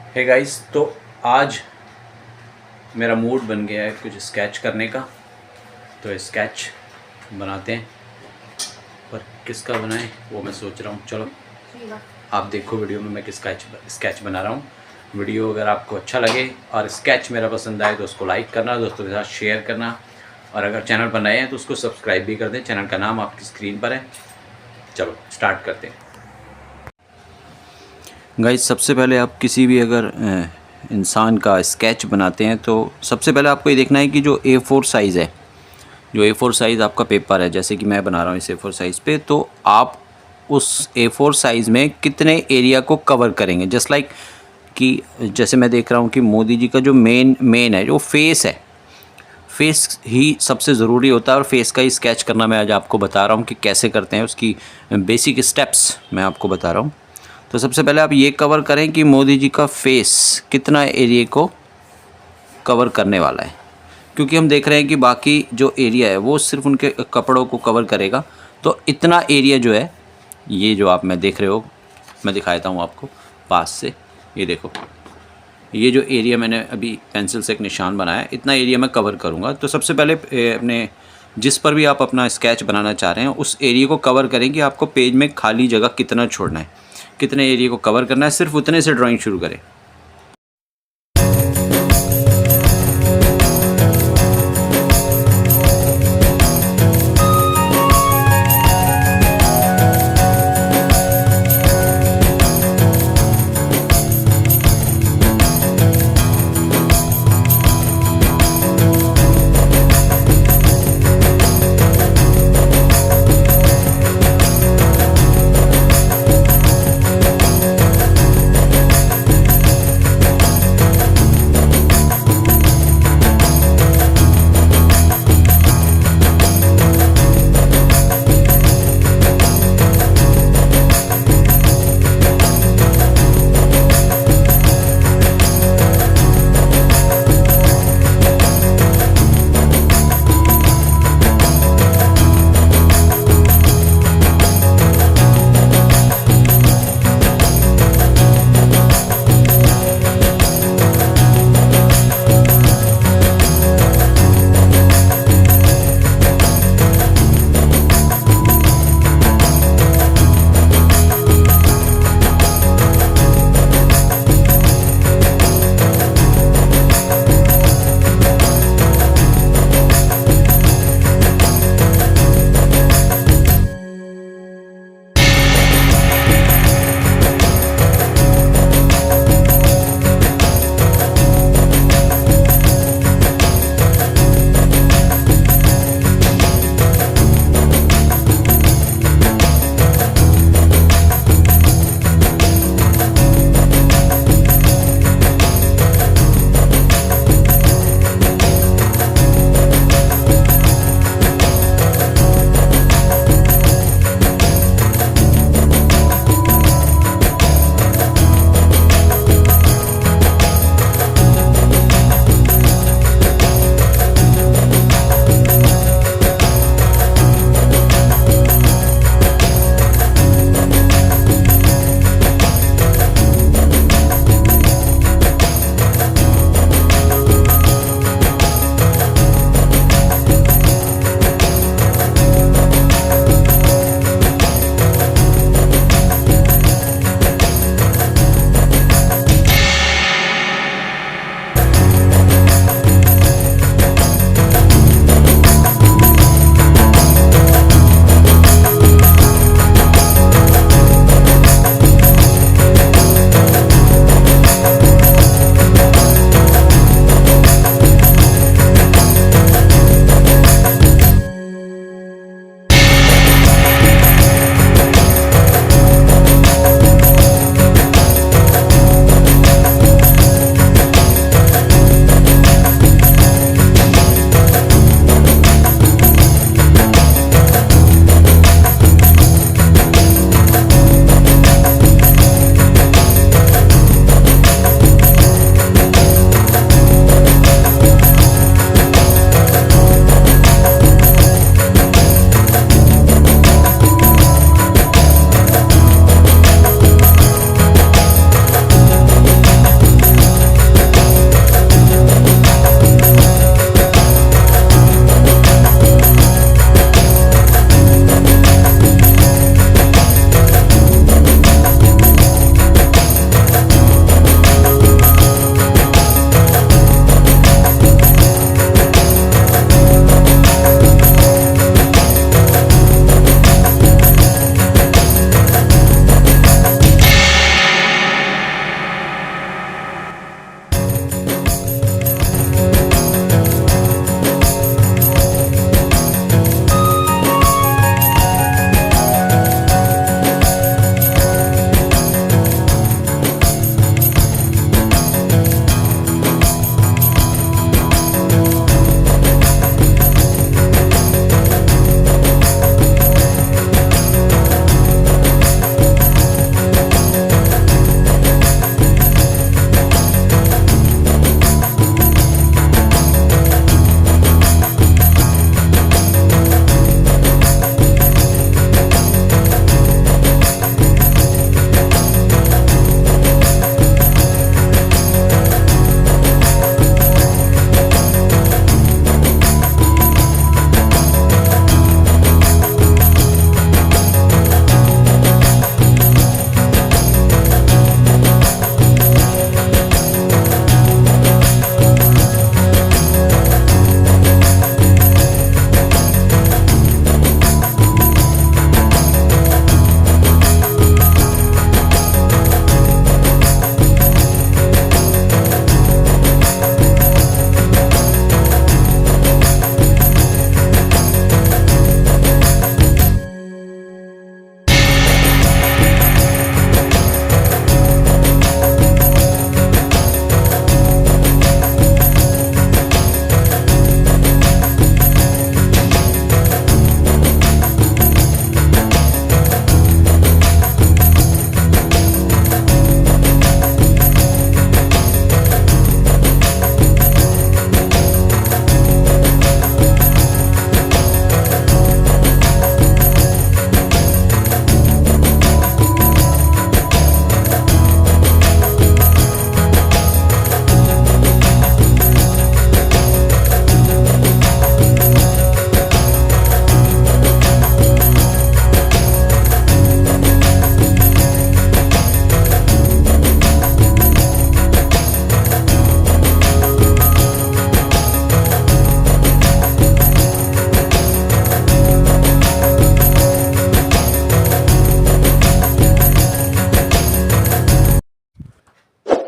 Hey guys, तो आज मेरा मूड बन गया है कुछ स्केच करने का। तो स्केच बनाते हैं, पर किसका बनाएं वो मैं सोच रहा हूँ। चलो आप देखो वीडियो में मैं किस स्केच बना रहा हूँ। वीडियो अगर आपको अच्छा लगे और स्केच मेरा पसंद आए तो उसको लाइक करना, दोस्तों के साथ शेयर करना, और अगर चैनल पर नए हैं तो उसको सब्सक्राइब भी कर दें। चैनल का नाम आपकी स्क्रीन पर है। चलो स्टार्ट करते हैं। गाइस, सबसे पहले आप किसी भी अगर इंसान का स्केच बनाते हैं तो सबसे पहले आपको ये देखना है कि जो A4 साइज़ है, जो A4 साइज़ आपका पेपर है, जैसे कि मैं बना रहा हूँ इस A4 साइज़ पे, तो आप उस A4 साइज़ में कितने एरिया को कवर करेंगे। जस्ट लाइक कि जैसे मैं देख रहा हूँ कि मोदी जी का जो मेन है, जो फेस है, फेस ही सबसे ज़रूरी होता है, और फेस का ही स्केच करना मैं आज आपको बता रहा हूँ कि कैसे करते हैं। उसकी बेसिक स्टेप्स मैं आपको बता रहा हूँ। तो सबसे पहले आप ये कवर करें कि मोदी जी का फेस कितना एरिया को कवर करने वाला है, क्योंकि हम देख रहे हैं कि बाकी जो एरिया है वो सिर्फ उनके कपड़ों को कवर करेगा। तो इतना एरिया जो है, ये जो आप मैं देख रहे हो, मैं दिखाता हूँ आपको पास से। ये देखो, ये जो एरिया मैंने अभी पेंसिल से एक निशान बनाया है, इतना एरिया मैं कवर करूँगा। तो सबसे पहले अपने जिस पर भी आप अपना स्केच बनाना चाह रहे हैं उस एरिया को कवर करें कि आपको पेज में खाली जगह कितना छोड़ना है, कितने एरिया को कवर करना है, सिर्फ उतने से ड्राइंग शुरू करें।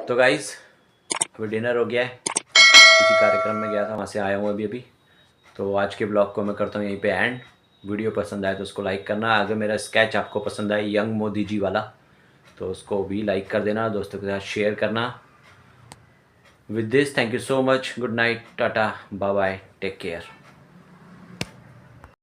तो गाइस अभी डिनर हो गया है, किसी कार्यक्रम में गया था, वहाँ से आया हूँ अभी। तो आज के ब्लॉग को मैं करता हूँ यहीं पे एंड। वीडियो पसंद आए तो उसको लाइक करना। अगर मेरा स्केच आपको पसंद आए यंग मोदी जी वाला, तो उसको भी लाइक कर देना, दोस्तों के साथ शेयर करना। With this thank you so much, good night, tata, bye bye, take care.